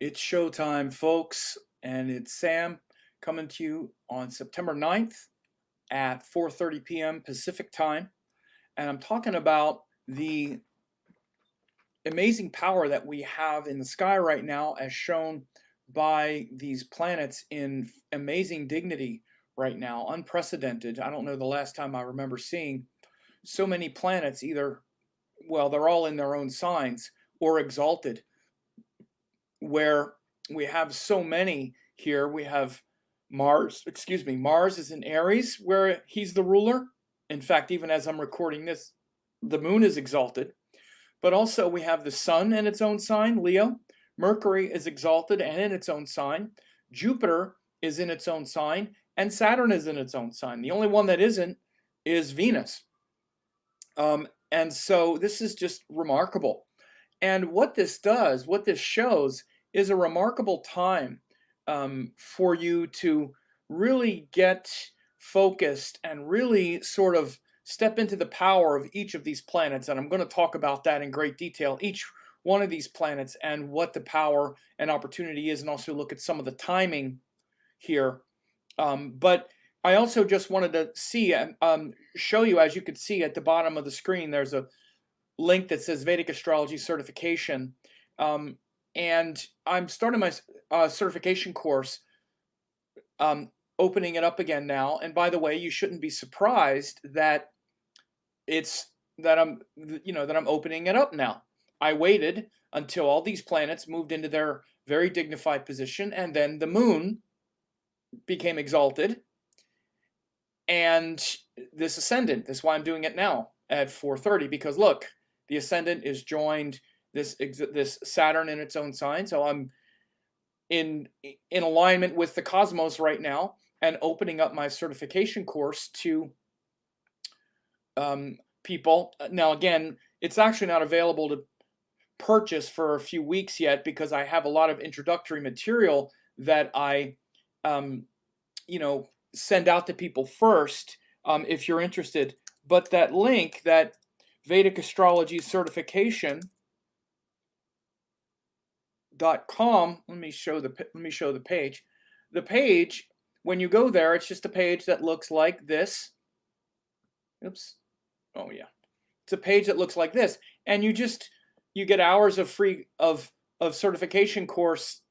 It's showtime, folks, and it's Sam coming to you on September 9th at 4:30 p.m. Pacific time. And I'm talking about the amazing power that we have in the sky right now, as shown by these planets in amazing dignity right now, unprecedented. I don't know the last time I remember seeing so many planets either, well, they're all in their own signs or exalted, where we have so many here. We have Mars is in Aries, where he's the ruler. In fact, even as I'm recording this, the moon is exalted. But also we have the sun in its own sign, Leo. Mercury is exalted and in its own sign. Jupiter is in its own sign, and Saturn is in its own sign. The only one that isn't is Venus. And so this is just remarkable. And what this does, what this shows, is a remarkable time for you to really get focused and really sort of step into the power of each of these planets. And I'm going to talk about that in great detail, each one of these planets and what the power and opportunity is, and also look at some of the timing here. But I also just wanted to show you, as you can see at the bottom of the screen, there's a link that says Vedic Astrology Certification. And I'm starting my certification course, opening it up again now. And by the way, you shouldn't be surprised that I'm opening it up now. I waited until all these planets moved into their very dignified position, and then the moon became exalted, and this ascendant. That's why I'm doing it now at 4:30, because look, the ascendant is joined this Saturn in its own sign. So I'm in alignment with the cosmos right now, and opening up my certification course to people. Now, again, it's actually not available to purchase for a few weeks yet, because I have a lot of introductory material that I send out to people first, if you're interested. But that link, that Vedic Astrology Certification.com, let me show the page. The page, when you go there, it's just a page that looks like this. Oops. Oh yeah. It's a page that looks like this, and you get hours of free of certification course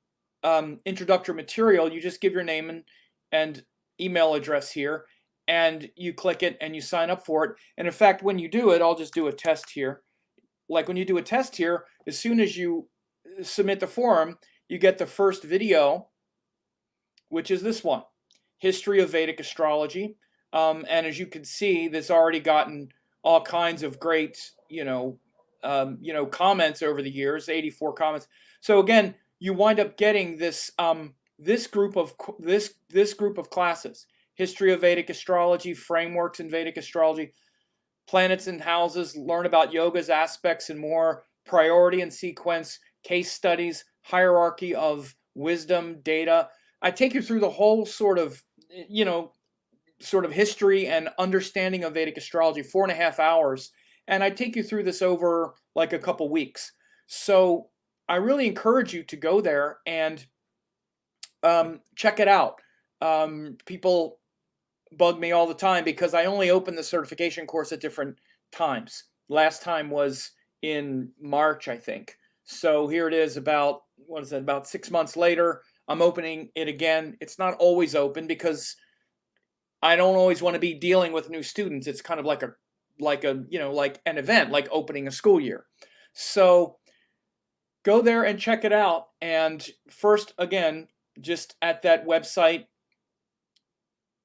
introductory material. You just give your name and email address here, and you click it and you sign up for it. And in fact, when you do it, I'll just do a test here. Like when you do a test here, as soon as you submit the form, you get the first video, which is this one, History of Vedic Astrology. And as you can see, this already gotten all kinds of great, comments over the years, 84 comments. So again, you wind up getting this this group of classes: History of Vedic Astrology, Frameworks in Vedic Astrology, Planets and Houses, learn about yoga's aspects and more, Priority and Sequence, Case Studies, Hierarchy of Wisdom, Data. I take you through the whole sort of history and understanding of Vedic astrology, 4.5 hours. And I take you through this over like a couple weeks. So I really encourage you to go there and check it out. People bug me all the time because I only open the certification course at different times. Last time was in March, I think. So here it is, about 6 months later. I'm opening it again. It's not always open because I don't always want to be dealing with new students. It's kind of like an event, like opening a school year. So go there and check it out. And first, again, just at that website,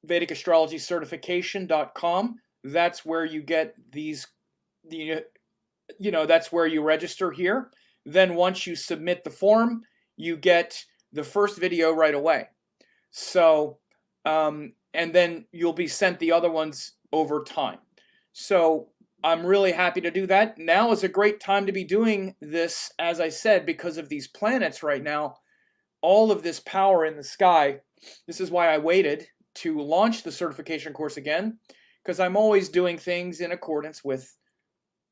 Vedic Astrology Certification.com, that's where you get that's where you register here. Then once you submit the form, you get the first video right away. So, and then you'll be sent the other ones over time. So I'm really happy to do that. Now is a great time to be doing this, as I said, because of these planets right now, all of this power in the sky. This is why I waited to launch the certification course again, because I'm always doing things in accordance with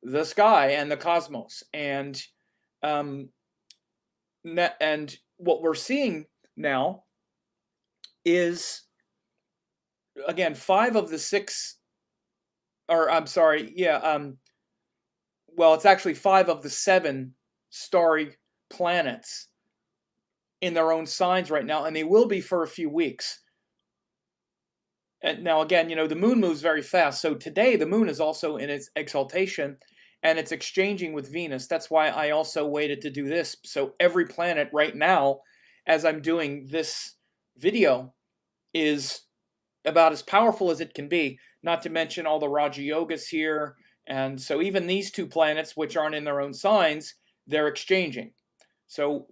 the sky and the cosmos. And what we're seeing now is, again, 5 of the 6, or I'm sorry, yeah, well, it's actually 5 of the 7 starry planets in their own signs right now, and they will be for a few weeks. And now, again, the moon moves very fast. So today, the moon is also in its exaltation, and it's exchanging with Venus. That's why I also waited to do this. So every planet right now, as I'm doing this video, is about as powerful as it can be, not to mention all the Raja Yogas here. And so even these 2 planets, which aren't in their own signs, they're exchanging. So,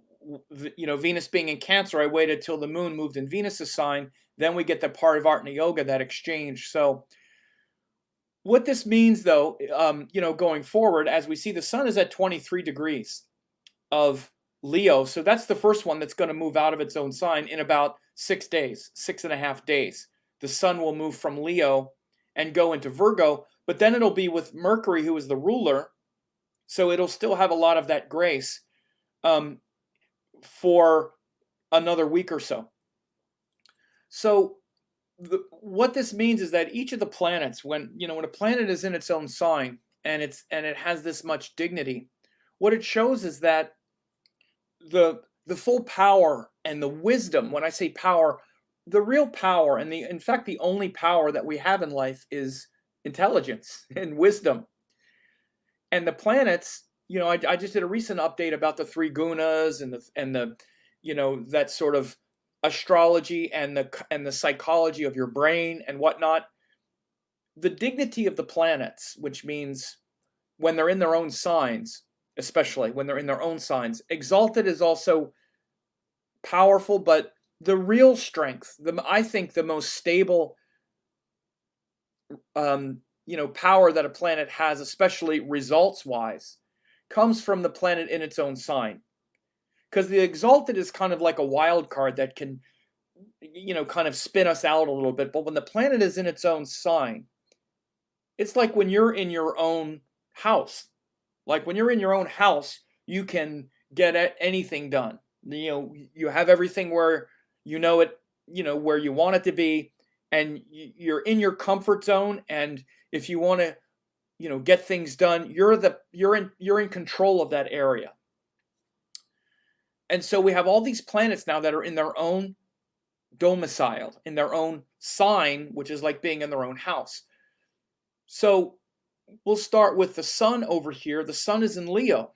Venus being in Cancer, I waited till the moon moved in Venus's sign. Then we get the Parivartana Yoga, that exchange. So what this means, though, going forward, as we see, the sun is at 23 degrees of Leo. So that's the first one that's going to move out of its own sign in about 6 days, 6.5 days. The sun will move from Leo and go into Virgo, but then it'll be with Mercury, who is the ruler. So it'll still have a lot of that grace for another week or so. So what this means is that each of the planets, when a planet is in its own sign and it has this much dignity, what it shows is that the full power and the wisdom, when I say power, the real power and in fact the only power that we have in life is intelligence and wisdom. And the planets, I just did a recent update about the 3 gunas and the that sort of astrology and the psychology of your brain and whatnot. The dignity of the planets, which means when they're in their own signs, especially when they're in their own signs, exalted is also powerful, but the real strength, I think the most stable power that a planet has, especially results-wise, comes from the planet in its own sign. Because the exalted is kind of like a wild card that can, kind of spin us out a little bit. But when the planet is in its own sign, it's like when you're in your own house. Like when you're in your own house, you can get anything done. You have everything where where you want it to be, and you're in your comfort zone. And if you want to, get things done, you're in control of that area. And so we have all these planets now that are in their own domicile, in their own sign, which is like being in their own house. So we'll start with the sun over here. The sun is in Leo.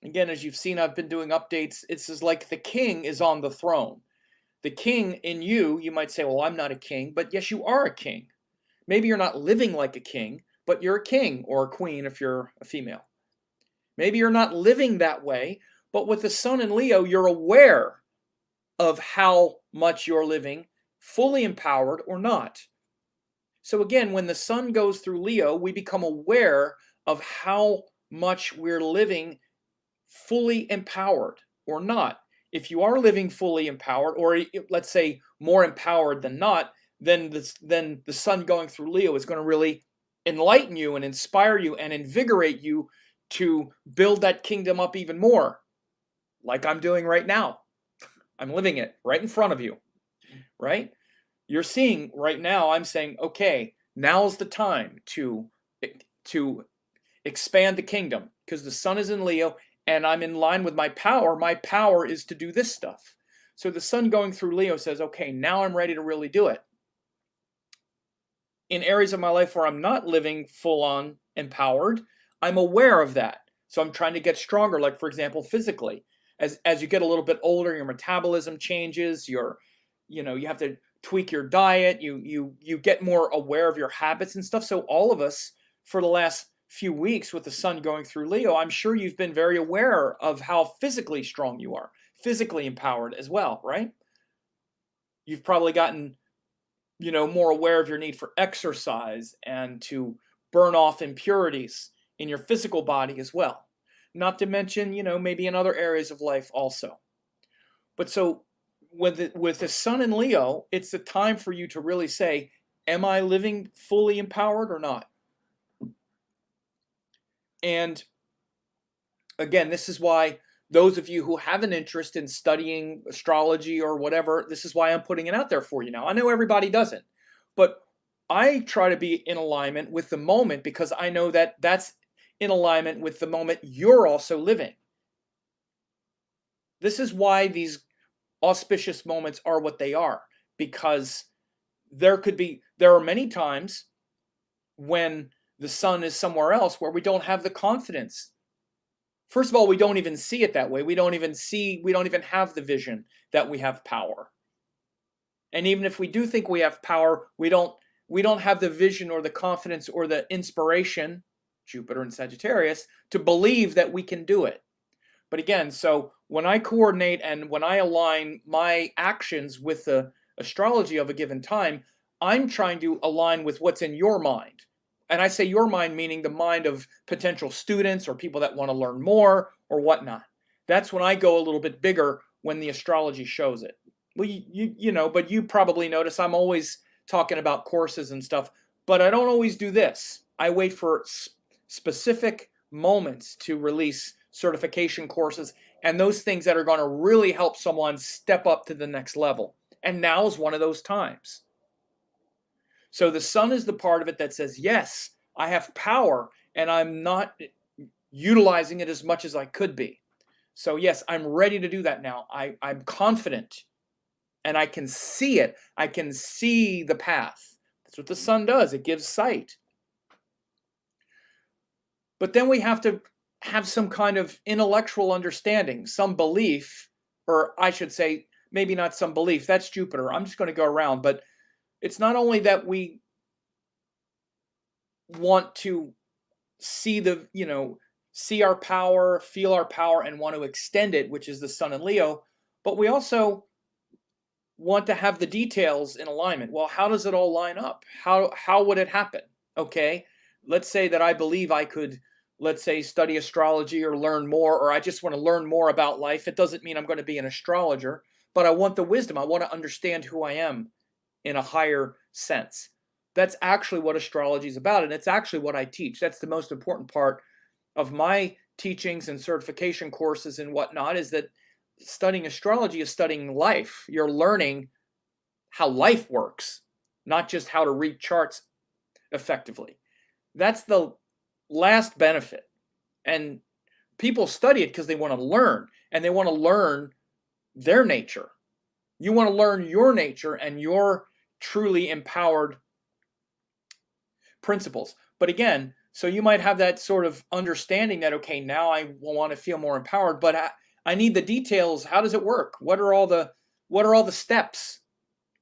Again, as you've seen, I've been doing updates. It's like the king is on the throne. The king in you might say, well, I'm not a king, but yes, you are a king. Maybe you're not living like a king, but you're a king or a queen if you're a female. Maybe you're not living that way, but with the sun in Leo, you're aware of how much you're living, fully empowered or not. So again, when the sun goes through Leo, we become aware of how much we're living fully empowered or not. If you are living fully empowered, or let's say more empowered than not, then the sun going through Leo is going to really enlighten you and inspire you and invigorate you to build that kingdom up even more, like I'm doing right now. I'm living it right in front of you, right? You're seeing right now, I'm saying, okay, now's the time to expand the kingdom, because the sun is in Leo and I'm in line with my power. My power is to do this stuff. So the sun going through Leo says, okay, now I'm ready to really do it. In areas of my life where I'm not living full on empowered, I'm aware of that. So I'm trying to get stronger, like for example, physically. As you get a little bit older, your metabolism changes, you have to tweak your diet, you get more aware of your habits and stuff. So all of us, for the last few weeks with the sun going through Leo, I'm sure you've been very aware of how physically strong you are, physically empowered as well, right? You've probably gotten, more aware of your need for exercise and to burn off impurities in your physical body as well. Not to mention, maybe in other areas of life also. But so with the sun in Leo, it's the time for you to really say, am I living fully empowered or not? And again, this is why those of you who have an interest in studying astrology or whatever, this is why I'm putting it out there for you now. I know everybody doesn't, but I try to be in alignment with the moment because I know that that's in alignment with the moment you're also living. This is why these auspicious moments are what they are, because there are many times when the sun is somewhere else where we don't have the confidence. First of all, we don't even see it that way. We don't even have the vision that we have power. And even if we do think we have power, we don't have the vision or the confidence or the inspiration, Jupiter and Sagittarius, to believe that we can do it. But again, so when I coordinate and when I align my actions with the astrology of a given time, I'm trying to align with what's in your mind. And I say your mind meaning the mind of potential students or people that want to learn more or whatnot. That's when I go a little bit bigger when the astrology shows it. Well, you know, but you probably notice I'm always talking about courses and stuff, but I don't always do this. I wait for specific moments to release certification courses and those things that are going to really help someone step up to the next level. And now is one of those times. So the sun is the part of it that says, yes, I have power and I'm not utilizing it as much as I could be. So yes, I'm ready to do that now. I'm confident and I can see it. I can see the path. That's what the sun does. It gives sight. But then we have to have some kind of intellectual understanding, some belief, or I should say, maybe not some belief. That's Jupiter. I'm just going to go around, but it's not only that we want to see see our power, feel our power, and want to extend it, which is the sun in Leo, but we also want to have the details in alignment. Well, how does it all line up? How would it happen? Okay, let's say that I believe I could, let's say, study astrology or learn more, or I just want to learn more about life. It doesn't mean I'm going to be an astrologer, but I want the wisdom. I want to understand who I am in a higher sense. That's actually what astrology is about, and it's actually what I teach. That's the most important part of my teachings and certification courses and whatnot, is that studying astrology is studying life. You're learning how life works, not just how to read charts effectively. That's the last benefit. And people study it because they want to learn, and they want to learn their nature. You want to learn your nature and your truly empowered principles. But again, so you might have that sort of understanding that, okay, now I want to feel more empowered, but I need the details. How does it work? What are all the steps?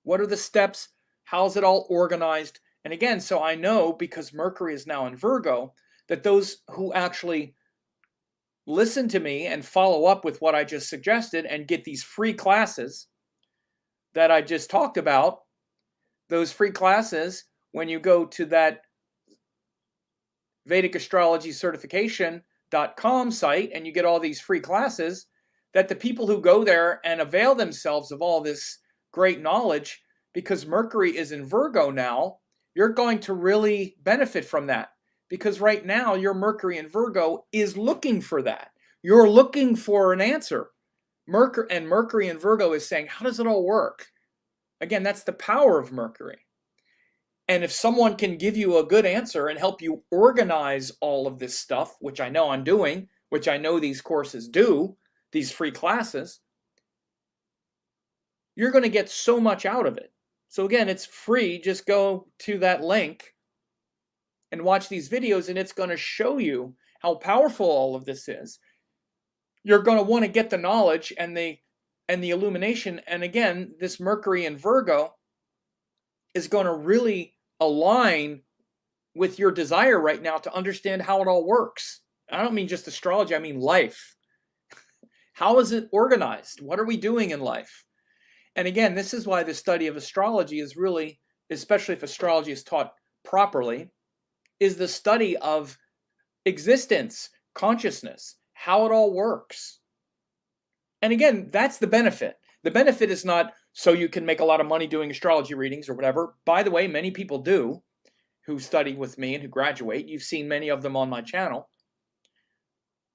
What are the steps? How is it all organized? And again, so I know, because Mercury is now in Virgo, that those who actually listen to me and follow up with what I just suggested and get these free classes that I just talked about, those free classes, when you go to that Vedic Astrology Certification.com site and you get all these free classes, that the people who go there and avail themselves of all this great knowledge, because Mercury is in Virgo now, you're going to really benefit from that. Because right now, your Mercury in Virgo is looking for that. You're looking for an answer. Mercury in Virgo is saying, how does it all work? Again, that's the power of Mercury. And if someone can give you a good answer and help you organize all of this stuff, which I know I'm doing, which I know these courses do, these free classes, you're going to get so much out of it. So again, it's free. Just go to that link and watch these videos, and it's going to show you how powerful all of this is. You're going to want to get the knowledge and the illumination. And again, this Mercury in Virgo is going to really align with your desire right now to understand how it all works. I don't mean just astrology, I mean life. How is it organized? What are we doing in life? And again, this is why the study of astrology is really, especially if astrology is taught properly, is the study of existence, consciousness, how it all works. And again, that's the benefit. The benefit is not so you can make a lot of money doing astrology readings or whatever. By the way, many people do who study with me and who graduate. You've seen many of them on my channel.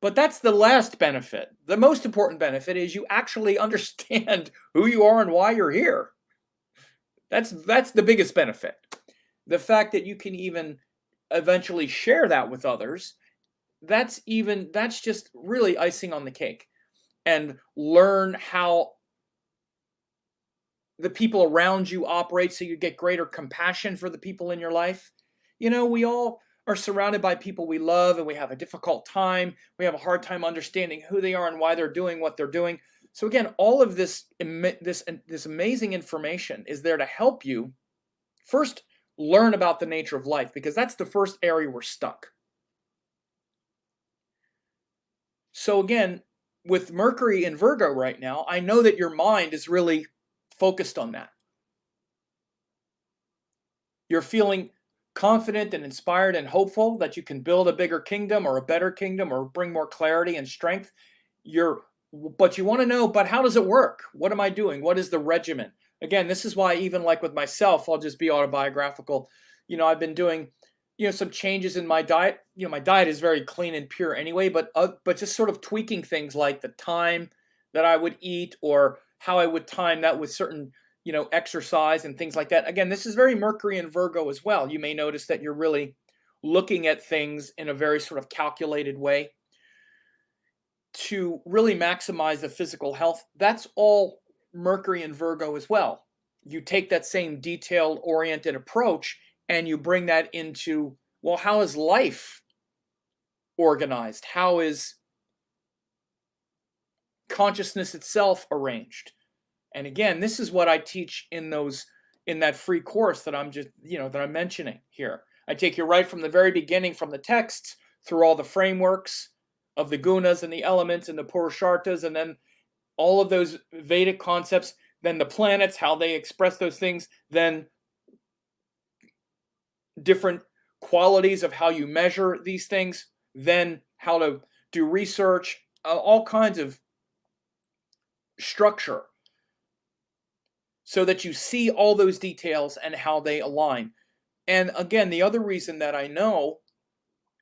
But that's the last benefit. The most important benefit is you actually understand who you are and why you're here. That's the biggest benefit. The fact that you can even eventually share that with others, that's just really icing on the cake. And learn how the people around you operate so you get greater compassion for the people in your life. We all are surrounded by people we love and we have a difficult time. We have a hard time understanding who they are and why they're doing what they're doing. So again, all of this amazing information is there to help you first learn about the nature of life, because that's the first area we're stuck. So again, with Mercury in Virgo right now, I know that your mind is really focused on that. You're feeling confident and inspired and hopeful that you can build a bigger kingdom or a better kingdom or bring more clarity and strength. But you want to know, but how does it work? What am I doing? What is the regimen? Again, this is why even like with myself, I'll just be autobiographical. I've been doing, some changes in my diet. My diet is very clean and pure anyway, but just sort of tweaking things like the time that I would eat or how I would time that with certain, exercise and things like that. Again, this is very Mercury and Virgo as well. You may notice that you're really looking at things in a very sort of calculated way to really maximize the physical health. That's all Mercury and Virgo as well. You take that same detail-oriented approach and you bring that into, well, how is life organized? How is consciousness itself arranged? And again, this is what I teach in that free course that I'm mentioning here. I take you right from the very beginning, from the texts through all the frameworks of the gunas and the elements and the purusharthas, and then all of those Vedic concepts, then the planets, how they express those things, then different qualities of how you measure these things, then how to do research, all kinds of structure so that you see all those details and how they align. And again, the other reason that I know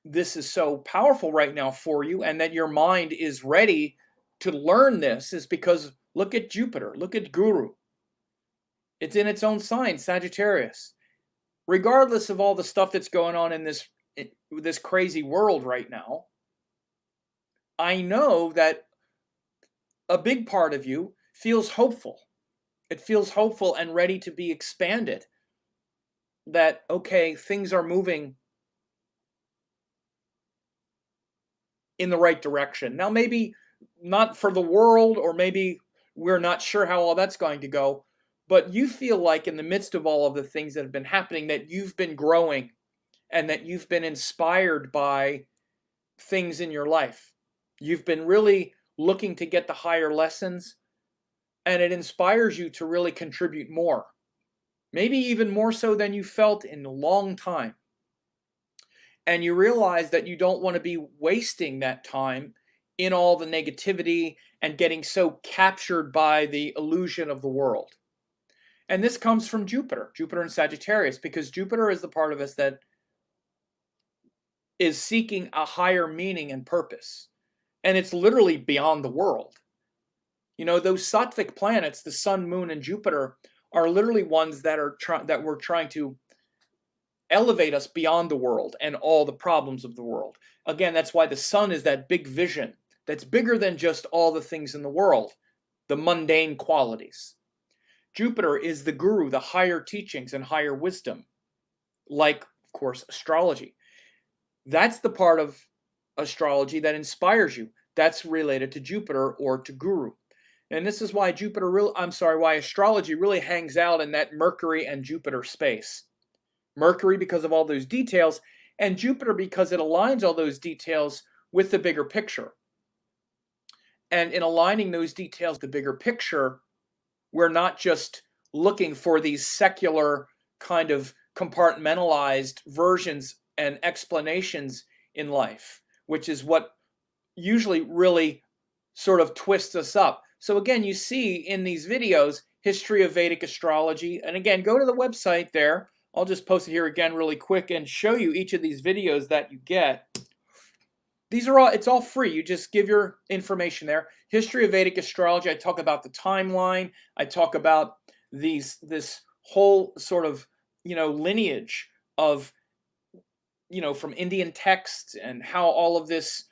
this is so powerful right now for you and that your mind is ready to learn this is because look at Jupiter, look at Guru. It's in its own sign, Sagittarius. Regardless of all the stuff that's going on in this crazy world right now, I know that a big part of you feels hopeful. It feels hopeful and ready to be expanded. That, okay, things are moving in the right direction. Now, maybe not for the world, or maybe we're not sure how all that's going to go, but you feel like in the midst of all of the things that have been happening, that you've been growing and that you've been inspired by things in your life. You've been really looking to get the higher lessons, and it inspires you to really contribute more. Maybe even more so than you felt in a long time. And you realize that you don't want to be wasting that time in all the negativity and getting so captured by the illusion of the world. And this comes from Jupiter and Sagittarius, because Jupiter is the part of us that is seeking a higher meaning and purpose. And it's literally beyond the world. Those sattvic planets, the Sun, Moon, and Jupiter, are literally ones that we're trying to elevate us beyond the world and all the problems of the world. Again, that's why the Sun is that big vision that's bigger than just all the things in the world, the mundane qualities. Jupiter is the guru, the higher teachings and higher wisdom, like, of course, astrology. That's the part of astrology that inspires you. That's related to Jupiter or to guru. And this is why why astrology really hangs out in that Mercury and Jupiter space. Mercury because of all those details, and Jupiter because it aligns all those details with the bigger picture. And in aligning those details with the bigger picture, we're not just looking for these secular kind of compartmentalized versions and explanations in life, which is what usually really sort of twists us up. So again, you see in these videos, history of Vedic astrology. And again, go to the website there. I'll just post it here again really quick and show you each of these videos that you get. These are all, it's all free. You just give your information there. History of Vedic astrology, I talk about the timeline. I talk about this whole sort of, lineage of, from Indian texts and how all of this,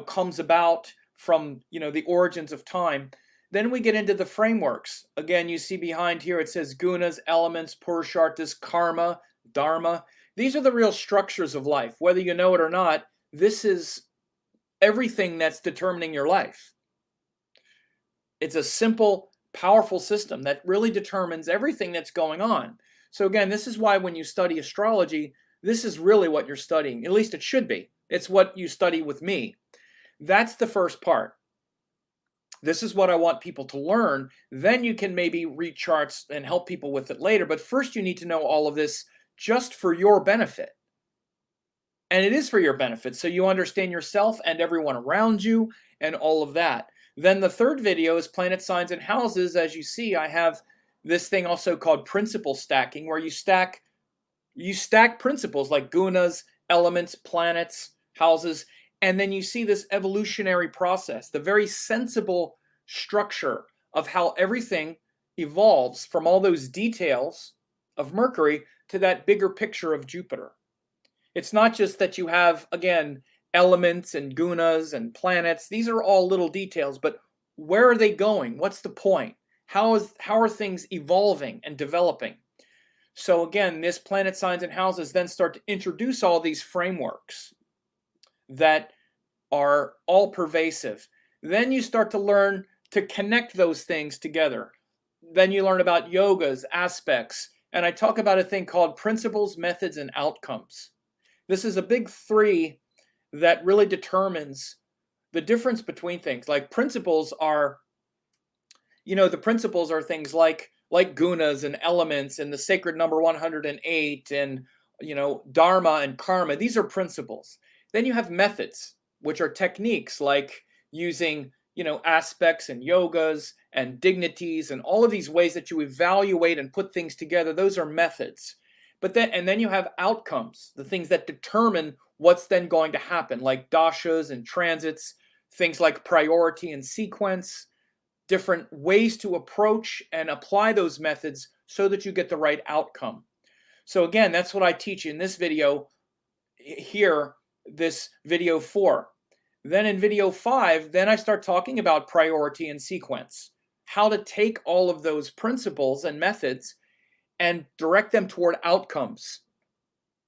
comes about from, the origins of time. Then we get into the frameworks. Again, you see behind here, it says gunas, elements, purusharthas, karma, dharma. These are the real structures of life. Whether you know it or not, this is everything that's determining your life. It's a simple, powerful system that really determines everything that's going on. So again, this is why when you study astrology, this is really what you're studying. At least it should be. It's what you study with me. That's the first part. This is what I want people to learn. Then you can maybe read charts and help people with it later. But first you need to know all of this just for your benefit. And it is for your benefit, so you understand yourself and everyone around you and all of that. Then the third video is planet signs and houses. As you see, I have this thing also called principle stacking, where you stack principles like gunas, elements, planets, houses, and then you see this evolutionary process, the very sensible structure of how everything evolves from all those details of Mercury to that bigger picture of Jupiter. It's not just that you have, again, elements and gunas and planets. These are all little details, but where are they going? What's the point? How are things evolving and developing? So again, this planet signs and houses then start to introduce all these frameworks that are all pervasive. Then you start to learn to connect those things together. Then you learn about yogas, aspects, and I talk about a thing called principles, methods, and outcomes. This is a big three that really determines the difference between things. Like principles are, the principles are things like gunas and elements and the sacred number 108 and, dharma and karma. These are principles. Then you have methods, which are techniques like using, aspects and yogas and dignities and all of these ways that you evaluate and put things together. Those are methods. And then you have outcomes, the things that determine what's then going to happen, like dashas and transits, things like priority and sequence, different ways to approach and apply those methods so that you get the right outcome. So again, that's what I teach in this video here, this video 4. Then in video 5, then I start talking about priority and sequence, how to take all of those principles and methods and direct them toward outcomes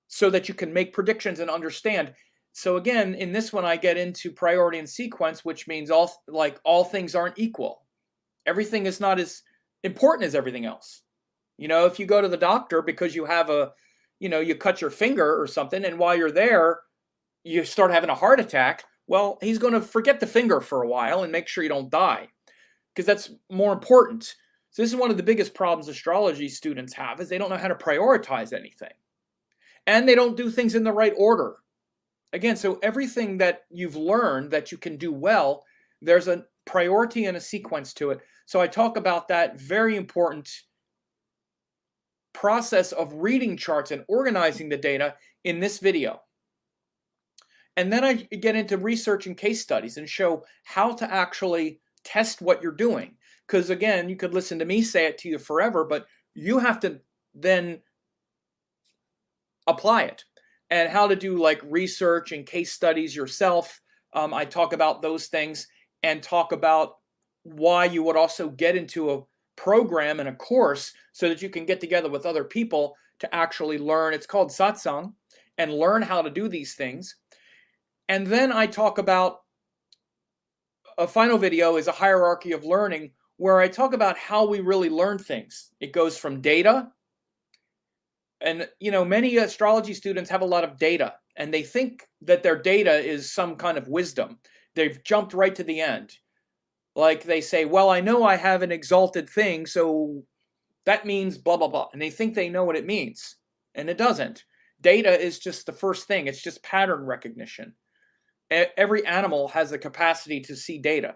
so that you can make predictions and understand. So again, in this one, I get into priority and sequence, which means all things aren't equal. Everything is not as important as everything else. If you go to the doctor because you have you cut your finger or something, and while you're there, you start having a heart attack, well, he's going to forget the finger for a while and make sure you don't die, because that's more important. So this is one of the biggest problems astrology students have, is they don't know how to prioritize anything. And they don't do things in the right order. Again, so everything that you've learned that you can do well, there's a priority and a sequence to it. So I talk about that very important process of reading charts and organizing the data in this video. And then I get into research and case studies and show how to actually test what you're doing. Because again, you could listen to me say it to you forever, but you have to then apply it. And how to do like research and case studies yourself. I talk about those things and talk about why you would also get into a program and a course so that you can get together with other people to actually learn. It's called satsang, and learn how to do these things. And then I talk about a final video is a hierarchy of learning, where I talk about how we really learn things. It goes from data, and many astrology students have a lot of data, and they think that their data is some kind of wisdom. They've jumped right to the end. Like they say, well, I know I have an exalted thing, so that means blah, blah, blah. And they think they know what it means, and it doesn't. Data is just the first thing. It's just pattern recognition. Every animal has the capacity to see data.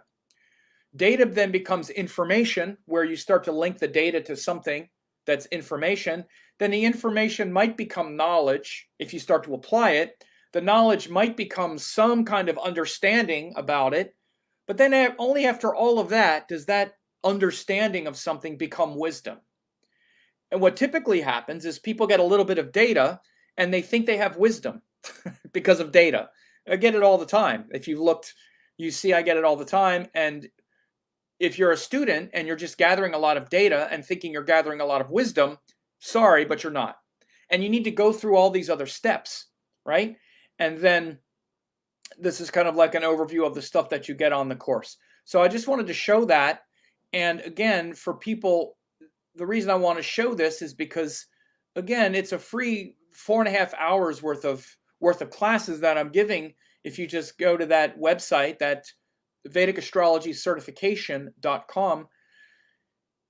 Data then becomes information, where you start to link the data to something that's information. Then the information might become knowledge if you start to apply it. the knowledge might become some kind of understanding about it, but then only after all of that does that understanding of something become wisdom. And what typically happens is people get a little bit of data and they think they have wisdom because of data. I get it all the time. If you've looked, you see I get it all the time. And if you're a student and you're just gathering a lot of data and thinking you're gathering a lot of wisdom, sorry, but you're not. And you need to go through all these other steps, right? And then this is kind of like an overview of the stuff that you get on the course. So I just wanted to show that. And again, for people, the reason I want to show this is because, again, it's a free 4.5 hours worth of classes that I'm giving. If you just go to that website, that Vedic Astrology Certification.com.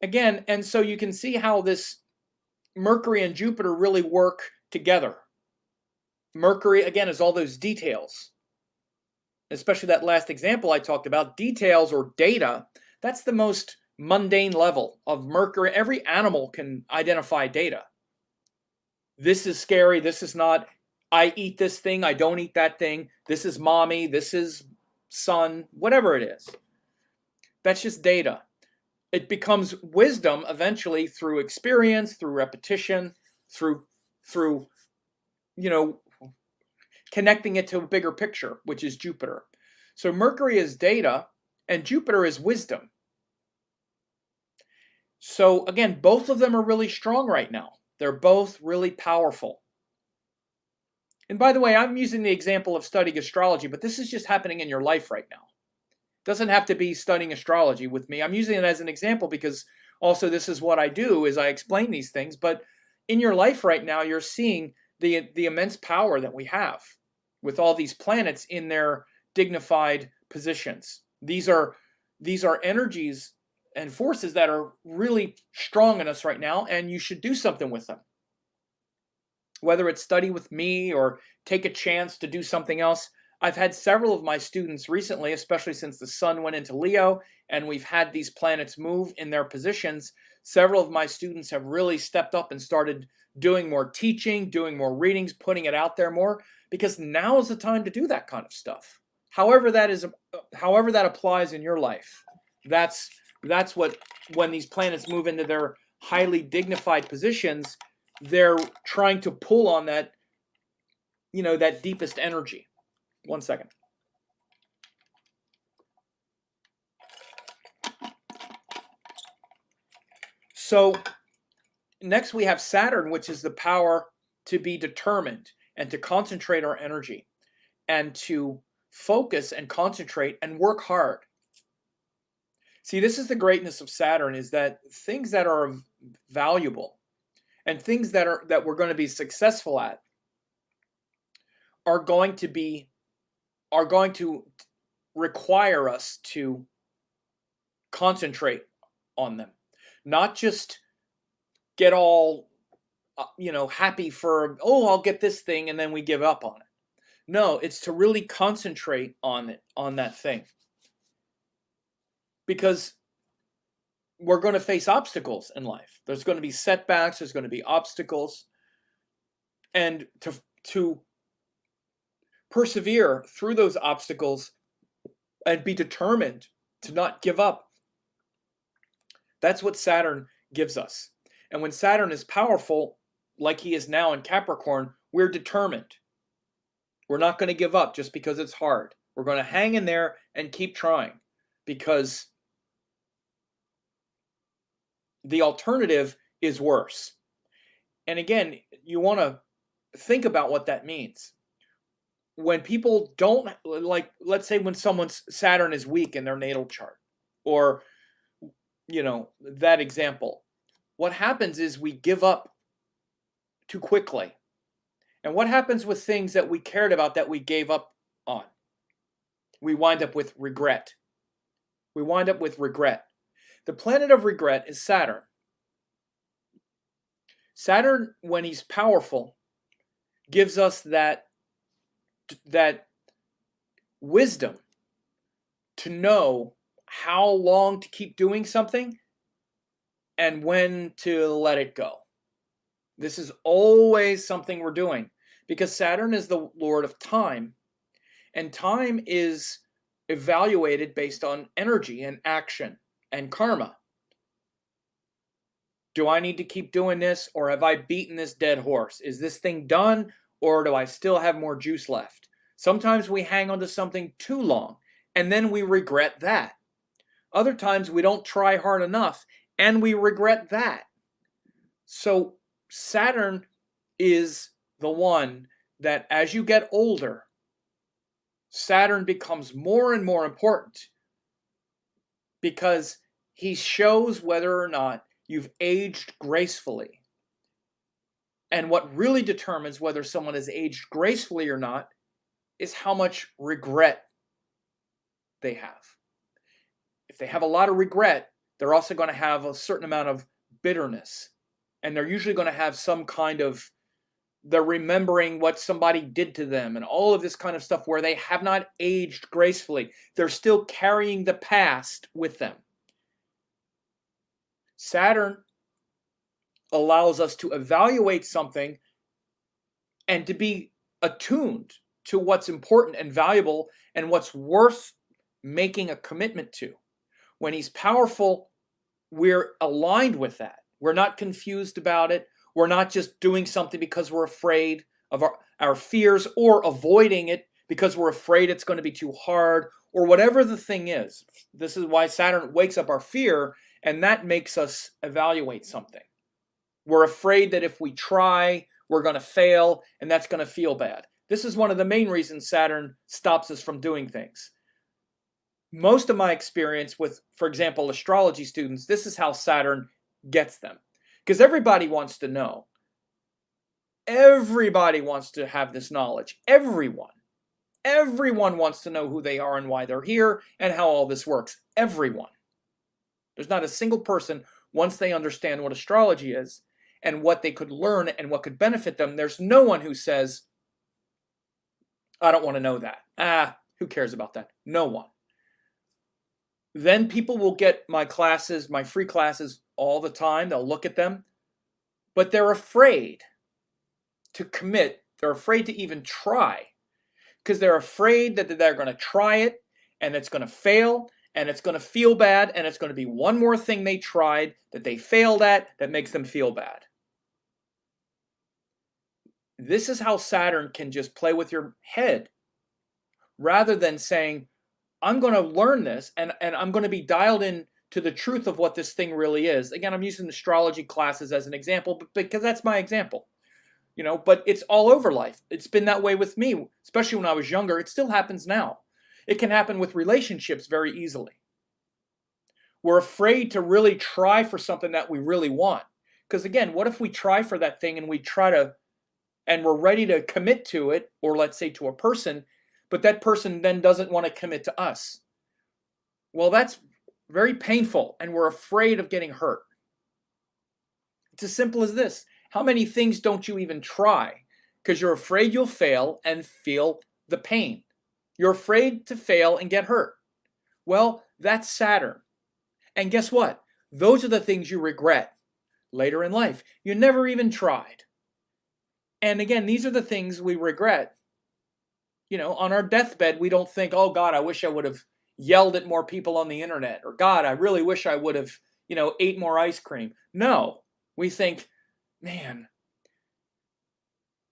Again, and so you can see how this Mercury and Jupiter really work together. Mercury, again, is all those details, especially that last example I talked about, details or data. That's the most mundane level of Mercury. Every animal can identify data. This is scary. This is not. I eat this thing. I don't eat that thing. This is mommy. This is son. Whatever it is. That's just data. It becomes wisdom eventually through experience, through repetition, through connecting it to a bigger picture, which is Jupiter. So Mercury is data and Jupiter is wisdom. So again, both of them are really strong right now. They're both really powerful. And by the way, I'm using the example of studying astrology, but this is just happening in your life right now. It doesn't have to be studying astrology with me. I'm using it as an example because also this is what I do, is I explain these things. But in your life right now, you're seeing the immense power that we have with all these planets in their dignified positions. These are energies and forces that are really strong in us right now, and you should do something with them. Whether it's study with me or take a chance to do something else. I've had several of my students recently, especially since the sun went into Leo and we've had these planets move in their positions. Several of my students have really stepped up and started doing more teaching, doing more readings, putting it out there more, because now is the time to do that kind of stuff. However that applies in your life. That's what, when these planets move into their highly dignified positions, they're trying to pull on that, that deepest energy. One second. So next we have Saturn, which is the power to be determined and to concentrate our energy and to focus and concentrate and work hard. See, this is the greatness of Saturn, is that things that are valuable and things that we're going to be successful at are going to require us to concentrate on them, not just get all happy for, I'll get this thing, and then we give up on it. No, it's to really concentrate on that thing, because we're going to face obstacles in life. There's going to be setbacks, there's going to be obstacles, and to persevere through those obstacles and be determined to not give up. That's what Saturn gives us. And when Saturn is powerful, like he is now in Capricorn, we're determined. We're not going to give up just because it's hard. We're going to hang in there and keep trying, because the alternative is worse. And again, you want to think about what that means. When people don't, like, let's say when someone's Saturn is weak in their natal chart, or, that example, what happens is we give up too quickly. And what happens with things that we cared about that we gave up on? We wind up with regret. The planet of regret is Saturn. Saturn, when he's powerful, gives us that wisdom to know how long to keep doing something and when to let it go. This is always something we're doing, because Saturn is the lord of time, and time is evaluated based on energy and action and karma. Do I need to keep doing this, or have I beaten this dead horse? Is this thing done, or do I still have more juice left? Sometimes we hang on to something too long, and then we regret that. Other times we don't try hard enough, and we regret that. So Saturn is the one that, as you get older, Saturn becomes more and more important, because he shows whether or not you've aged gracefully. And what really determines whether someone has aged gracefully or not is how much regret they have. If they have a lot of regret, they're also going to have a certain amount of bitterness. And they're usually going to have some kind of, they're remembering what somebody did to them and all of this kind of stuff where they have not aged gracefully. They're still carrying the past with them. Saturn allows us to evaluate something and to be attuned to what's important and valuable and what's worth making a commitment to. When he's powerful, we're aligned with that. We're not confused about it. We're not just doing something because we're afraid of our fears, or avoiding it because we're afraid it's going to be too hard, or whatever the thing is. This is why Saturn wakes up our fear, and that makes us evaluate something. We're afraid that if we try, we're going to fail, and that's going to feel bad. This is one of the main reasons Saturn stops us from doing things. Most of my experience with, for example, astrology students, this is how Saturn gets them. Because everybody wants to know. Everybody wants to have this knowledge. Everyone. Everyone wants to know who they are and why they're here and how all this works. Everyone. There's not a single person, once they understand what astrology is and what they could learn and what could benefit them, there's no one who says, I don't want to know that. Who cares about that? No one. Then people will get my classes, my free classes all the time. They'll look at them, but they're afraid to commit. They're afraid to even try, because they're afraid that they're going to try it and it's going to fail and it's going to feel bad, and it's going to be one more thing they tried that they failed at that makes them feel bad. This is how Saturn can just play with your head, rather than saying, I'm going to learn this and I'm going to be dialed in to the truth of what this thing really is. Again, I'm using astrology classes as an example, because that's my example. But it's all over life. It's been that way with me, especially when I was younger. It still happens now. It can happen with relationships very easily. We're afraid to really try for something that we really want. Because again, what if we try for that thing and we're ready to commit to it, or let's say to a person, but that person then doesn't want to commit to us? Well, that's very painful, and we're afraid of getting hurt. It's as simple as this. How many things don't you even try because you're afraid you'll fail and feel the pain? You're afraid to fail and get hurt. Well, that's Saturn. And guess what? Those are the things you regret later in life. You never even tried. And again, these are the things we regret. On our deathbed, we don't think, oh God, I wish I would have yelled at more people on the internet, or God, I really wish I would have, ate more ice cream. No, we think, man,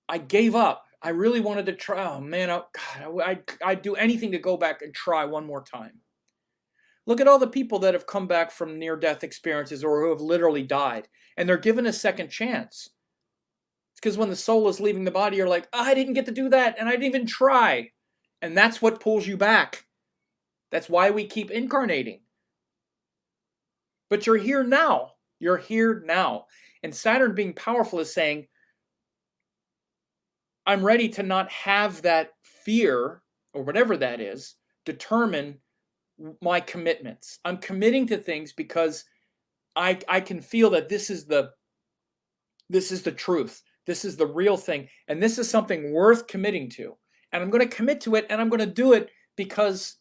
I gave up. I really wanted to try. Oh man, God, I'd do anything to go back and try one more time. Look at all the people that have come back from near-death experiences, or who have literally died, and they're given a second chance. It's because when the soul is leaving the body, you're like, I didn't get to do that, and I didn't even try. And that's what pulls you back. That's why we keep incarnating. But you're here now. You're here now. And Saturn, being powerful, is saying, I'm ready to not have that fear, or whatever that is, determine my commitments. I'm committing to things because I can feel that this is the truth. This is the real thing. And this is something worth committing to. And I'm going to commit to it, and I'm going to do it because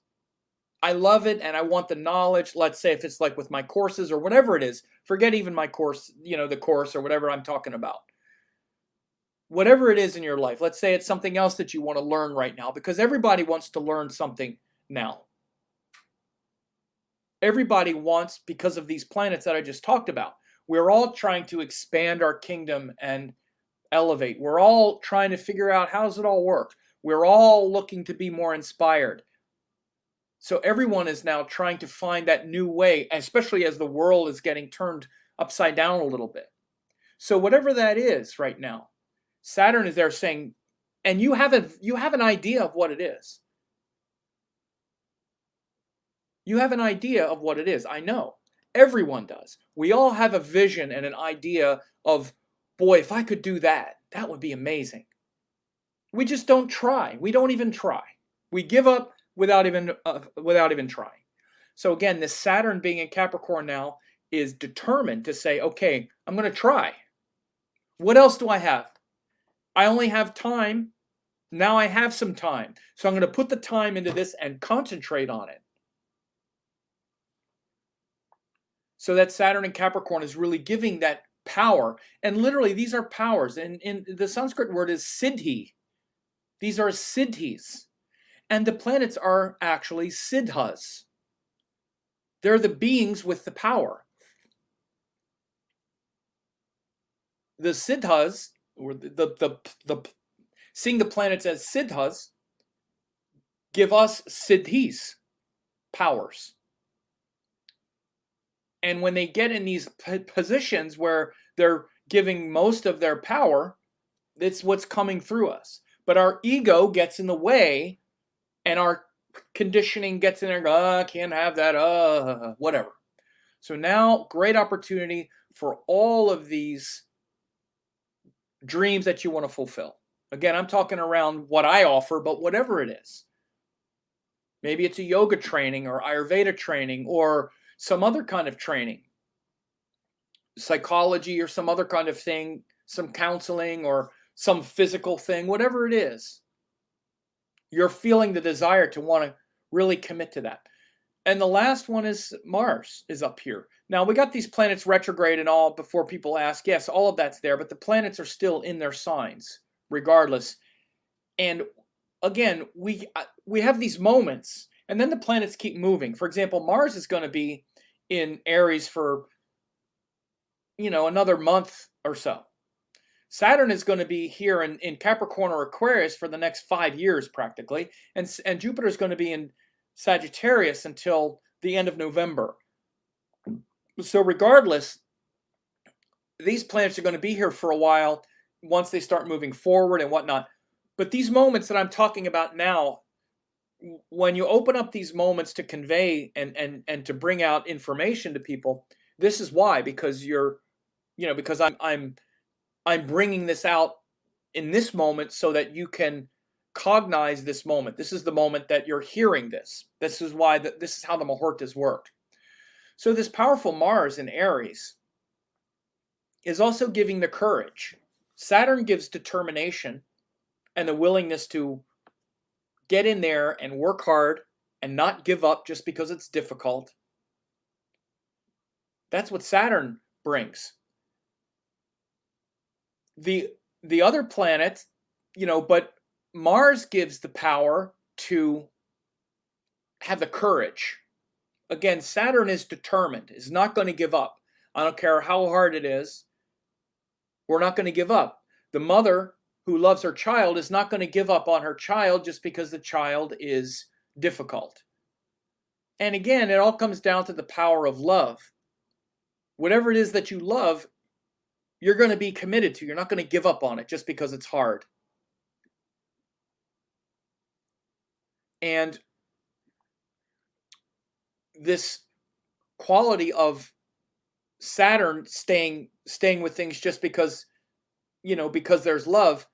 I love it and I want the knowledge. Let's say if it's like with my courses or whatever it is, forget even my course, the course or whatever I'm talking about. whatever it is in your life. Let's say it's something else that you want to learn right now, because everybody wants to learn something now. Everybody wants, because of these planets that I just talked about. We're all trying to expand our kingdom and elevate. We're all trying to figure out, how does it all work? We're all looking to be more inspired. So everyone is now trying to find that new way, especially as the world is getting turned upside down a little bit. So whatever that is right now, Saturn is there saying, and you have an idea of what it is. You have an idea of what it is. I know. Everyone does. We all have a vision and an idea of, boy, if I could do that, that would be amazing. We just don't try. We don't even try. We give up without even trying. So again, this Saturn being in Capricorn now is determined to say, okay, I'm going to try. What else do I have? I only have time. Now I have some time. So I'm going to put the time into this and concentrate on it. So that Saturn in Capricorn is really giving that power. And literally, these are powers. And in the Sanskrit word is siddhi. These are siddhis. And the planets are actually siddhas. They're the beings with the power. The siddhas, or seeing the planets as siddhas, give us siddhis, powers. And when they get in these positions where they're giving most of their power, it's what's coming through us. But our ego gets in the way, and our conditioning gets in there, I can't have that, whatever. So now, great opportunity for all of these dreams that you want to fulfill. Again, I'm talking around what I offer, but whatever it is. Maybe it's a yoga training or Ayurveda training or some other kind of training, psychology or some other kind of thing, some counseling or some physical thing, whatever it is. You're feeling the desire to want to really commit to that. And the last one is Mars is up here. Now, we got these planets retrograde and all before people ask. Yes, all of that's there, but the planets are still in their signs regardless. And again, we have these moments, and then the planets keep moving. For example, Mars is going to be in Aries for, another month or so. Saturn is going to be here in Capricorn or Aquarius for the next 5 years practically. And Jupiter is going to be in Sagittarius until the end of November. So regardless, these planets are going to be here for a while once they start moving forward and whatnot. But these moments that I'm talking about now, when you open up these moments to convey and to bring out information to people, this is why, because because I'm bringing this out in this moment so that you can cognize this moment. This is the moment that you're hearing this. This is why this is how the Muhurtas worked. So this powerful Mars in Aries is also giving the courage. Saturn gives determination and the willingness to get in there and work hard and not give up just because it's difficult. That's what Saturn brings. The other planet, but Mars gives the power to have the courage. Again, Saturn is determined, is not going to give up. I don't care how hard it is. We're not going to give up. The mother who loves her child is not going to give up on her child just because the child is difficult. And again, it all comes down to the power of love. Whatever it is that you love, you're going to be committed to. You're not going to give up on it just because it's hard. And this quality of Saturn staying with things just because, because there's love,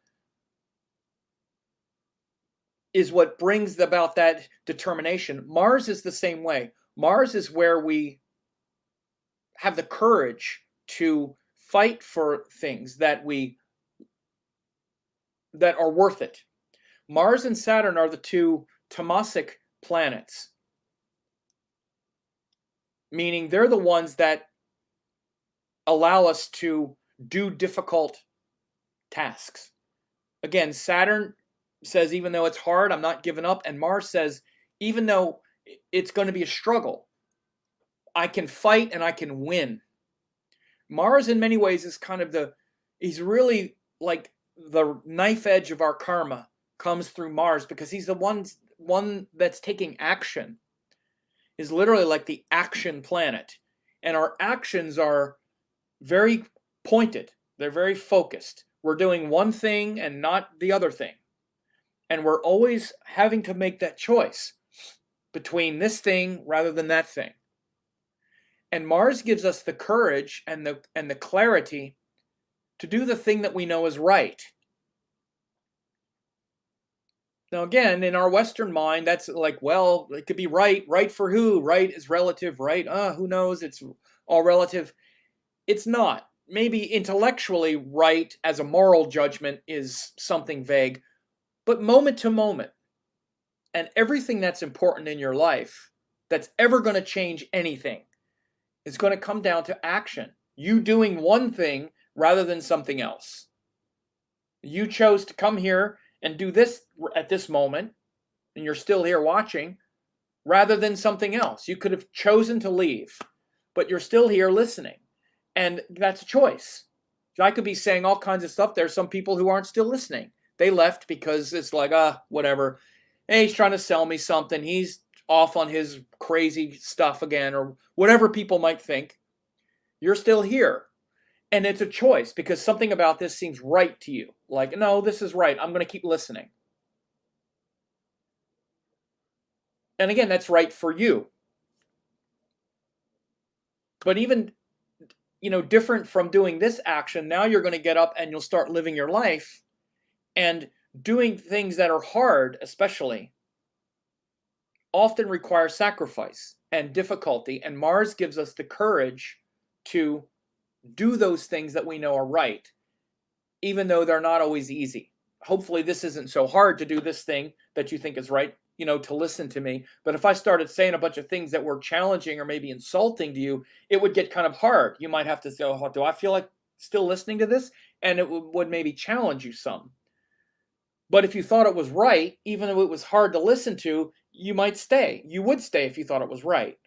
is what brings about that determination. Mars is the same way. Mars is where we have the courage to fight for things that are worth it. Mars and Saturn are the two tamasic planets, meaning they're the ones that allow us to do difficult tasks. Again, Saturn says, even though it's hard, I'm not giving up. And Mars says, even though it's going to be a struggle, I can fight and I can win. Mars, in many ways, is kind of he's really like the knife edge of our karma comes through Mars, because he's the one that's taking action. Is literally like the action planet. And our actions are very pointed. They're very focused. We're doing one thing and not the other thing. And we're always having to make that choice between this thing rather than that thing. And Mars gives us the courage and the clarity to do the thing that we know is right. Now, again, in our Western mind, that's like, well, it could be right. Right for who? Right is relative, right? Who knows? It's all relative. It's not. Maybe intellectually right as a moral judgment is something vague, but moment to moment, and everything that's important in your life that's ever going to change anything is going to come down to action. You doing one thing rather than something else. You chose to come here and do this at this moment, and you're still here watching, rather than something else. You could have chosen to leave, but you're still here listening. And that's a choice. So I could be saying all kinds of stuff. There's some people who aren't still listening. They left because it's like, whatever. Hey, he's trying to sell me something. He's off on his crazy stuff again, or whatever people might think. You're still here. And it's a choice, because something about this seems right to you. Like, no, this is right. I'm going to keep listening. And again, that's right for you. But even, different from doing this action, now you're going to get up and you'll start living your life, and doing things that are hard, especially, often require sacrifice and difficulty. And Mars gives us the courage to do those things that we know are right, even though they're not always easy. Hopefully this isn't so hard to do this thing that you think is right, to listen to me. But if I started saying a bunch of things that were challenging or maybe insulting to you, it would get kind of hard. You might have to say, oh, do I feel like still listening to this? And it would maybe challenge you some. But if you thought it was right, even though it was hard to listen to, you might stay. You would stay if you thought it was right.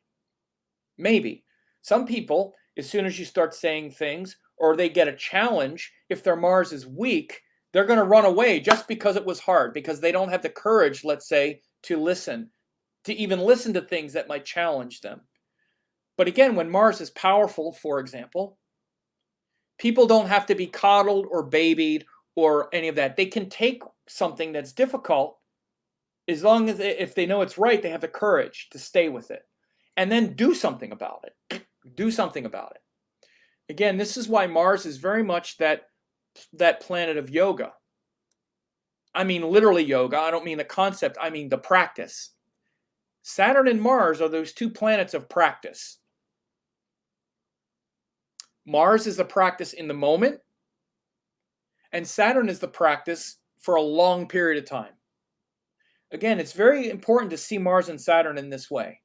Maybe. Some people, as soon as you start saying things, or they get a challenge, if their Mars is weak, they're going to run away just because it was hard, because they don't have the courage, let's say, to listen, to even listen to things that might challenge them. But again, when Mars is powerful, for example, people don't have to be coddled or babied or any of that. They can take something that's difficult, as long as if they know it's right, they have the courage to stay with it and then do something about it. Do something about it. Again, this is why Mars is very much that planet of yoga. I mean literally yoga. I don't mean the concept. I mean the practice. Saturn and Mars are those two planets of practice. Mars is the practice in the moment, and Saturn is the practice for a long period of time. Again, it's very important to see Mars and Saturn in this way.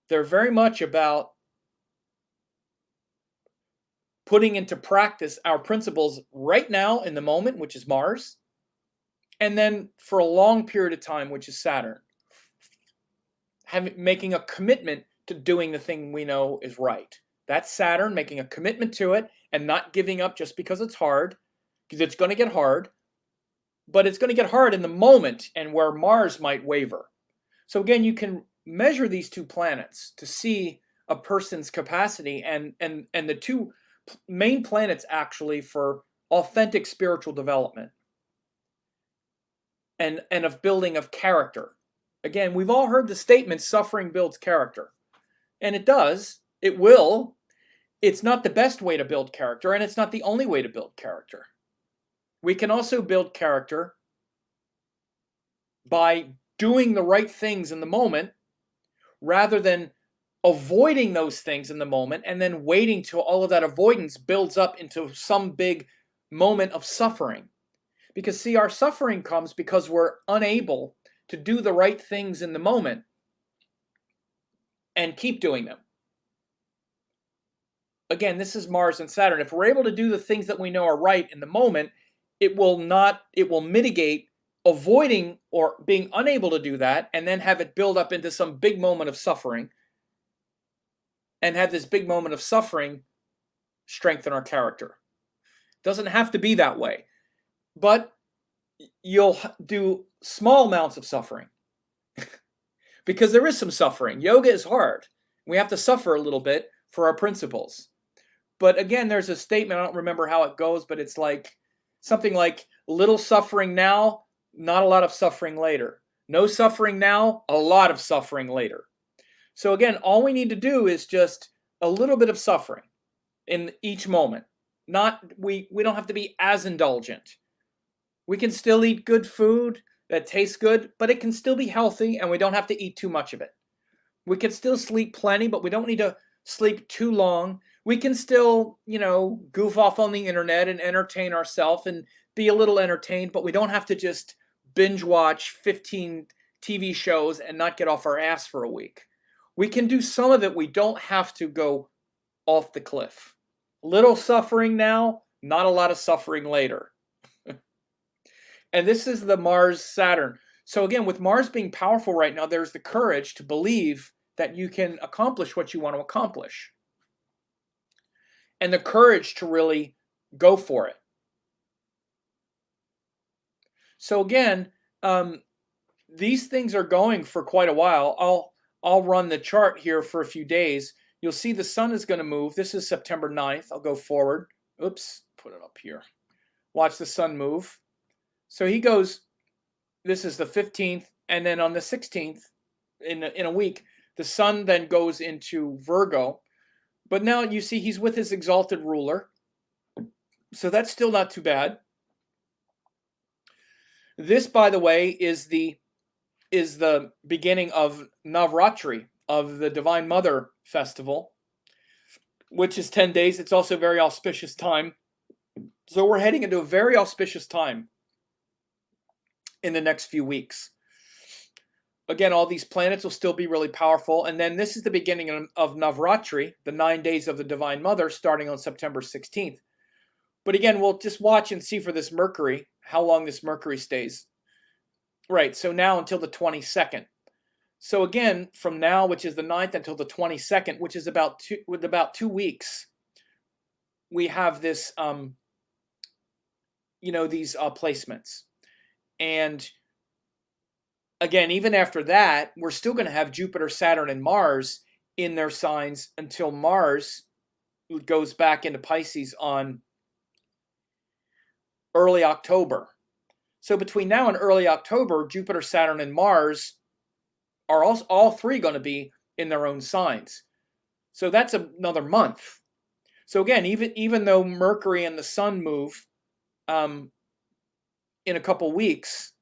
They're very much about putting into practice our principles right now in the moment, which is Mars, and then for a long period of time, which is Saturn. Making a commitment to doing the thing we know is right. That's Saturn, making a commitment to it and not giving up just because it's hard, because it's going to get hard, but it's going to get hard in the moment, and where Mars might waver. So again, you can measure these two planets to see a person's capacity, and the two main planets actually for authentic spiritual development and of building of character. Again, we've all heard the statement, suffering builds character. And it does. It will. It's not the best way to build character, and it's not the only way to build character. We can also build character by doing the right things in the moment, rather than avoiding those things in the moment and then waiting till all of that avoidance builds up into some big moment of suffering. Because see, our suffering comes because we're unable to do the right things in the moment and keep doing them. Again, this is Mars and Saturn. If we're able to do the things that we know are right in the moment, it will mitigate avoiding or being unable to do that, and then have it build up into some big moment of suffering, and have this big moment of suffering strengthen our character. It doesn't have to be that way, but you'll do small amounts of suffering because there is some suffering. Yoga is hard. We have to suffer a little bit for our principles. But again, there's a statement, I don't remember how it goes, but it's like something like little suffering now, not a lot of suffering later. No suffering now, a lot of suffering later. So again, all we need to do is just a little bit of suffering in each moment. We don't have to be as indulgent. We can still eat good food that tastes good, but it can still be healthy, and we don't have to eat too much of it. We can still sleep plenty, but we don't need to sleep too long. We can still, goof off on the internet and entertain ourselves and be a little entertained, but we don't have to just binge watch 15 TV shows and not get off our ass for a week. We can do some of it. We don't have to go off the cliff. Little suffering now, not a lot of suffering later. And this is the Mars-Saturn. So again, with Mars being powerful right now, there's the courage to believe that you can accomplish what you want to accomplish. And the courage to really go for it. So again, these things are going for quite a while. I'll run the chart here for a few days. You'll see the sun is going to move. This is September 9th. I'll go forward. Oops, put it up here. Watch the sun move. So he goes, this is the 15th, and then on the 16th, in a week, the sun then goes into Virgo. But now you see he's with his exalted ruler. So that's still not too bad. This, by the way, is the beginning of Navratri, of the Divine Mother Festival, which is 10 days. It's also a very auspicious time. So we're heading into a very auspicious time in the next few weeks. Again, all these planets will still be really powerful. And then this is the beginning of Navratri, the 9 days of the Divine Mother, starting on September 16th. But again, we'll just watch and see for this Mercury, how long this Mercury stays. Right, so now until the 22nd. So again, from now, which is the 9th, until the 22nd, which is about 2 weeks, we have this, these placements. And again, even after that, we're still going to have Jupiter, Saturn, and Mars in their signs until Mars goes back into Pisces on early October. So between now and early October, Jupiter, Saturn, and Mars are all three going to be in their own signs. So that's another month. So again, even though Mercury and the Sun move in a couple weeks,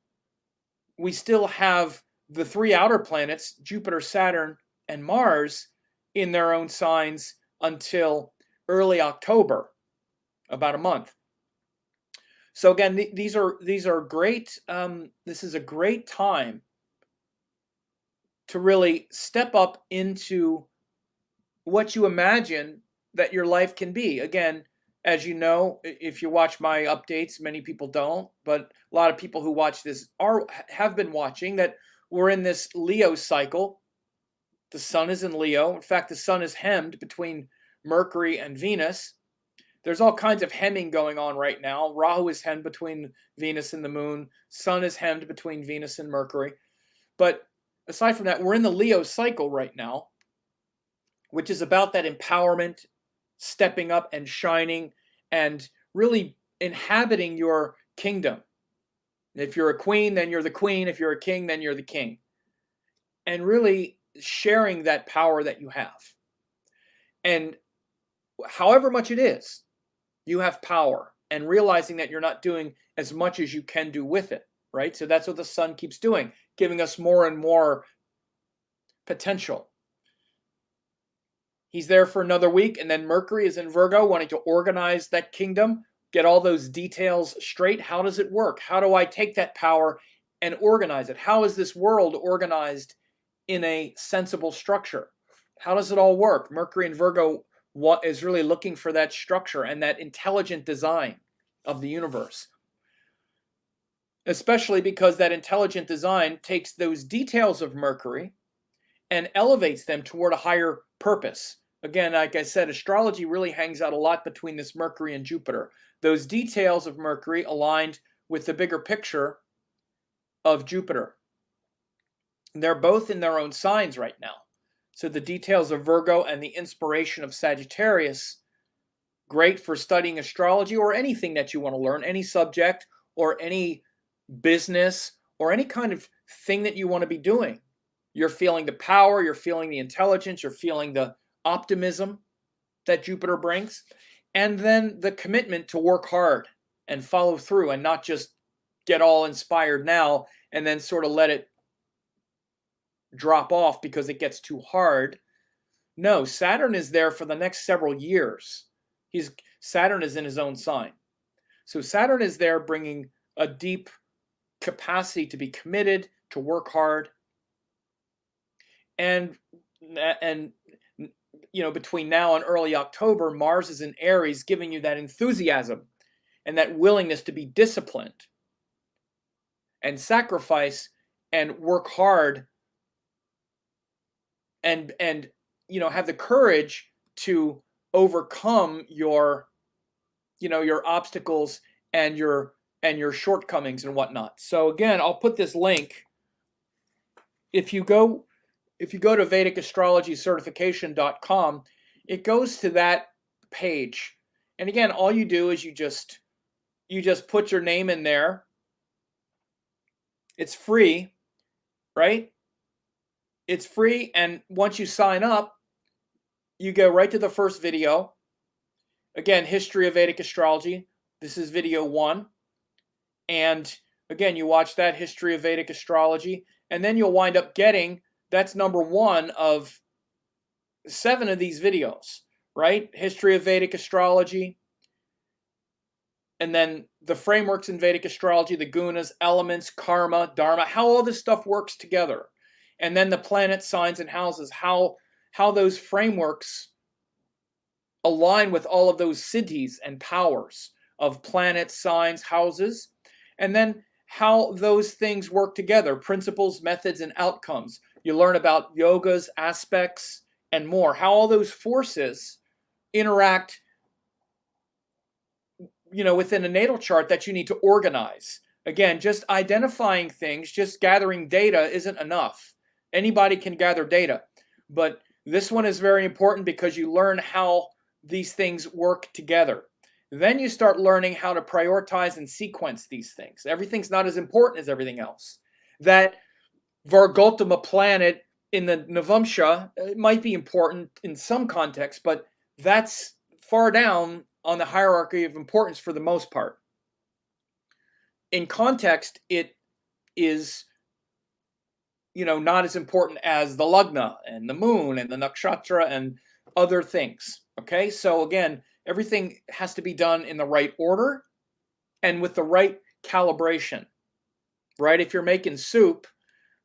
we still have the three outer planets, Jupiter, Saturn, and Mars, in their own signs until early October, about a month. So again, these are great. This is a great time to really step up into what you imagine that your life can be. Again, as you know, if you watch my updates, many people don't, but a lot of people who watch this have been watching that we're in this Leo cycle. The sun is in Leo. In fact, the sun is hemmed between Mercury and Venus. There's all kinds of hemming going on right now. Rahu is hemmed between Venus and the moon. Sun is hemmed between Venus and Mercury. But aside from that, we're in the Leo cycle right now, which is about that empowerment, stepping up and shining, and really inhabiting your kingdom. If you're a queen, then you're the queen. If you're a king, then you're the king. And really sharing that power that you have. And however much it is, you have power, and realizing that you're not doing as much as you can do with it, right? So that's what the sun keeps doing, giving us more and more potential. He's there for another week, and then Mercury is in Virgo, wanting to organize that kingdom, get all those details straight. How does it work? How do I take that power and organize it? How is this world organized in a sensible structure? How does it all work? Mercury in Virgo is really looking for that structure and that intelligent design of the universe. especially because that intelligent design takes those details of Mercury and elevates them toward a higher purpose. Again, like I said, astrology really hangs out a lot between this Mercury and Jupiter. Those details of Mercury aligned with the bigger picture of Jupiter. And they're both in their own signs right now. So the details of Virgo and the inspiration of Sagittarius, great for studying astrology or anything that you want to learn, any subject or any business or any kind of thing that you want to be doing. You're feeling the power, you're feeling the intelligence, you're feeling the optimism that Jupiter brings, and then the commitment to work hard and follow through and not just get all inspired now and then sort of let it drop off because it gets too hard. No, Saturn is there for the next several years. Saturn is in his own sign. So Saturn is there bringing a deep capacity to be committed, to work hard. And between now and early October, Mars is in Aries, giving you that enthusiasm and that willingness to be disciplined and sacrifice and work hard and have the courage to overcome your obstacles and your shortcomings and whatnot. So again, I'll put this link. If you go to VedicAstrologyCertification.com, it goes to that page. And again, all you do is you just put your name in there. It's free, right? It's free, and once you sign up, you go right to the first video. Again, History of Vedic Astrology. This is video 1. And again, you watch that, History of Vedic Astrology, and then you'll wind up getting, that's number 1 of 7 of these videos, right? History of Vedic Astrology, and then the frameworks in Vedic astrology, the gunas, elements, karma, dharma, how all this stuff works together. And then the planets, signs, and houses, how those frameworks align with all of those siddhis and powers of planets, signs, houses, and then how those things work together, principles, methods, and outcomes. You learn about yogas, aspects, and more, how all those forces interact within a natal chart that you need to organize. Again, just identifying things, just gathering data isn't enough. Anybody can gather data, but this one is very important because you learn how these things work together. Then you start learning how to prioritize and sequence these things. Everything's not as important as everything else. That Vargotama planet in the Navamsha might be important in some context, but that's far down on the hierarchy of importance for the most part. In context, it is not as important as the Lagna and the moon and the nakshatra and other things. Okay, so again, everything has to be done in the right order and with the right calibration, right? If you're making soup,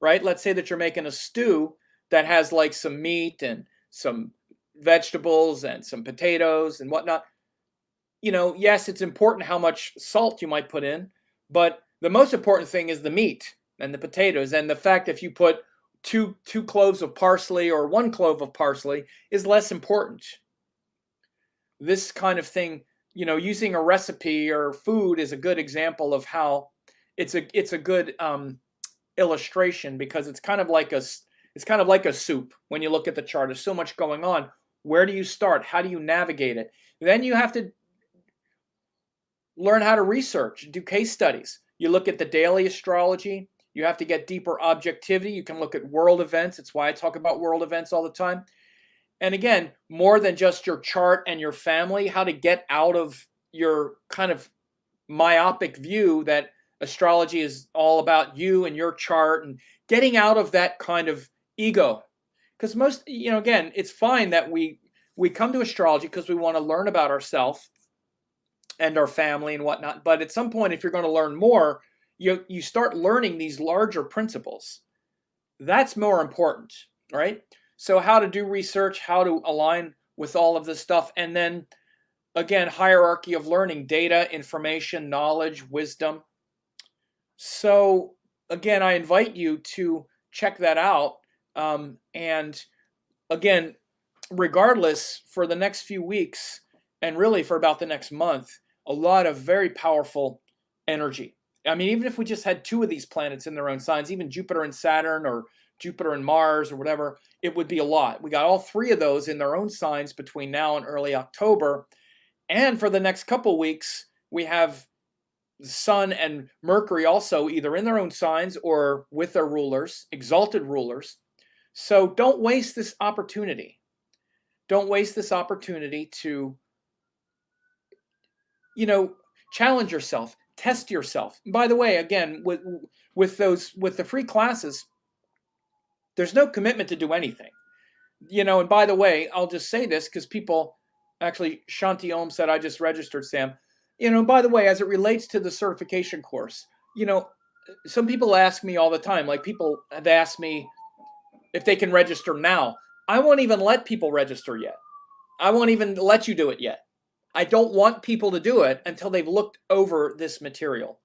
right? Let's say that you're making a stew that has like some meat and some vegetables and some potatoes and whatnot. Yes, it's important how much salt you might put in, but the most important thing is the meat and the potatoes, and the fact if you put two cloves of parsley or 1 clove of parsley is less important. This kind of thing, using a recipe or food is a good example of how it's a good illustration, because it's kind of like a soup when you look at the chart. There's so much going on. Where do you start? How do you navigate it? Then you have to learn how to research, do case studies. You look at the daily astrology. You have to get deeper objectivity. You can look at world events. It's why I talk about world events all the time. And again, more than just your chart and your family, how to get out of your kind of myopic view that astrology is all about you and your chart, and getting out of that kind of ego. Because most, again, it's fine that we come to astrology because we want to learn about ourselves and our family and whatnot. But at some point, if you're going to learn more, you start learning these larger principles. That's more important, right? So how to do research, how to align with all of this stuff, and then again, hierarchy of learning, data, information, knowledge, wisdom. So again, I invite you to check that out. And again, regardless, for the next few weeks, and really for about the next month, a lot of very powerful energy. I mean, even if we just had two of these planets in their own signs, even Jupiter and Saturn, or Jupiter and Mars, or whatever, it would be a lot. We got all three of those in their own signs between now and early October. And for the next couple weeks, we have the Sun and Mercury also either in their own signs or with their rulers, exalted rulers. So don't waste this opportunity. Don't waste this opportunity to, challenge yourself, test yourself. And by the way, again, with the free classes, there's no commitment to do anything. And by the way, I'll just say this because people actually, Shanti Om said, I just registered, Sam. By the way, as it relates to the certification course, some people ask me all the time, like people have asked me if they can register now. I won't even let people register yet. I won't even let you do it yet. I don't want people to do it until they've looked over this material.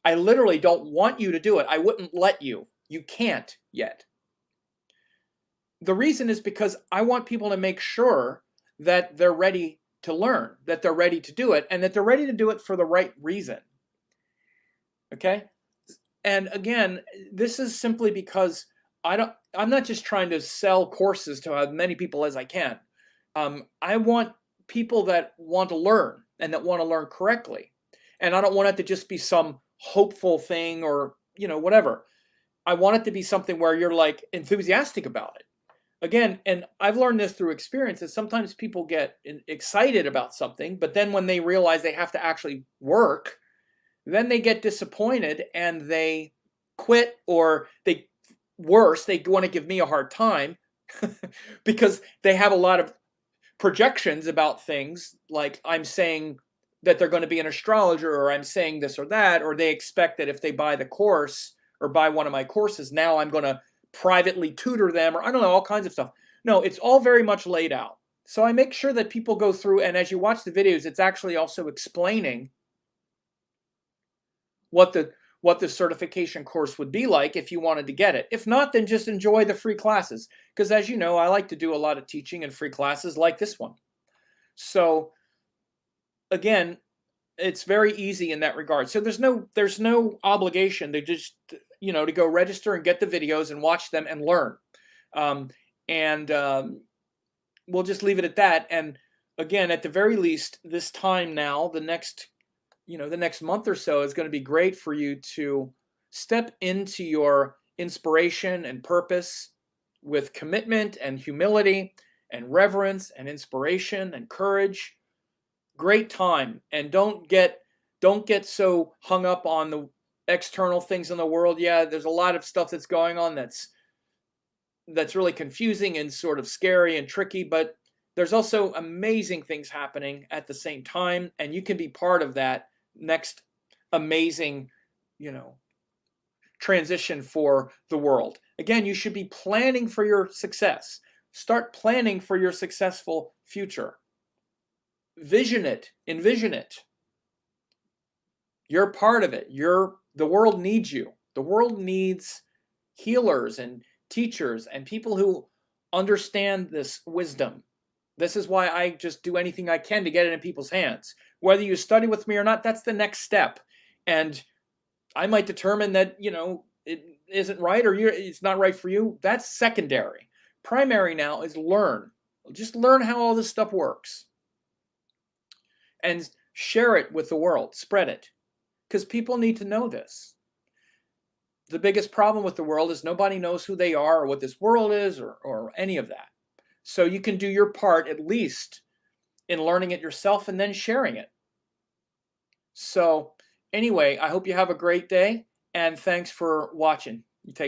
I literally don't want you to do it. I wouldn't let you. You can't yet. The reason is because I want people to make sure that they're ready to learn, that they're ready to do it, and that they're ready to do it for the right reason. Okay? And again, this is simply because I'm not just trying to sell courses to as many people as I can. I want people that want to learn and that want to learn correctly. And I don't want it to just be some hopeful thing or, whatever. I want it to be something where you're like enthusiastic about it. Again, and I've learned this through experience, that sometimes people get excited about something, but then when they realize they have to actually work, then they get disappointed and they quit, or they want to give me a hard time because they have a lot of projections about things, like I'm saying that they're going to be an astrologer, or I'm saying this or that, or they expect that if they buy the course or buy one of my courses, now I'm going to privately tutor them, or I don't know, all kinds of stuff. No, it's all very much laid out. So I make sure that people go through, and as you watch the videos, it's actually also explaining what the certification course would be like if you wanted to get it. If not, then just enjoy the free classes. Because as you know, I like to do a lot of teaching in free classes like this one. So again, it's very easy in that regard. So there's no obligation to just, to go register and get the videos and watch them and learn. We'll just leave it at that. And again, at the very least, this time now, the next month or so is going to be great for you to step into your inspiration and purpose with commitment and humility and reverence and inspiration and courage. Great time. And don't get so hung up on the external things in the world. Yeah, there's a lot of stuff that's going on that's really confusing and sort of scary and tricky, but there's also amazing things happening at the same time, and you can be part of that next amazing, transition for the world. Again, you should be planning for your success. Start planning for your successful future. Vision it, envision it. You're part of it. The world needs you. The world needs healers and teachers and people who understand this wisdom. This is why I just do anything I can to get it in people's hands. Whether you study with me or not, that's the next step. And I might determine that, it isn't right, or it's not right for you. That's secondary. Primary now is learn. Just learn how all this stuff works. And share it with the world. Spread it. Because people need to know this. The biggest problem with the world is nobody knows who they are or what this world is or any of that. So you can do your part, at least, in learning it yourself and then sharing it. So anyway, I hope you have a great day, and thanks for watching. You take care.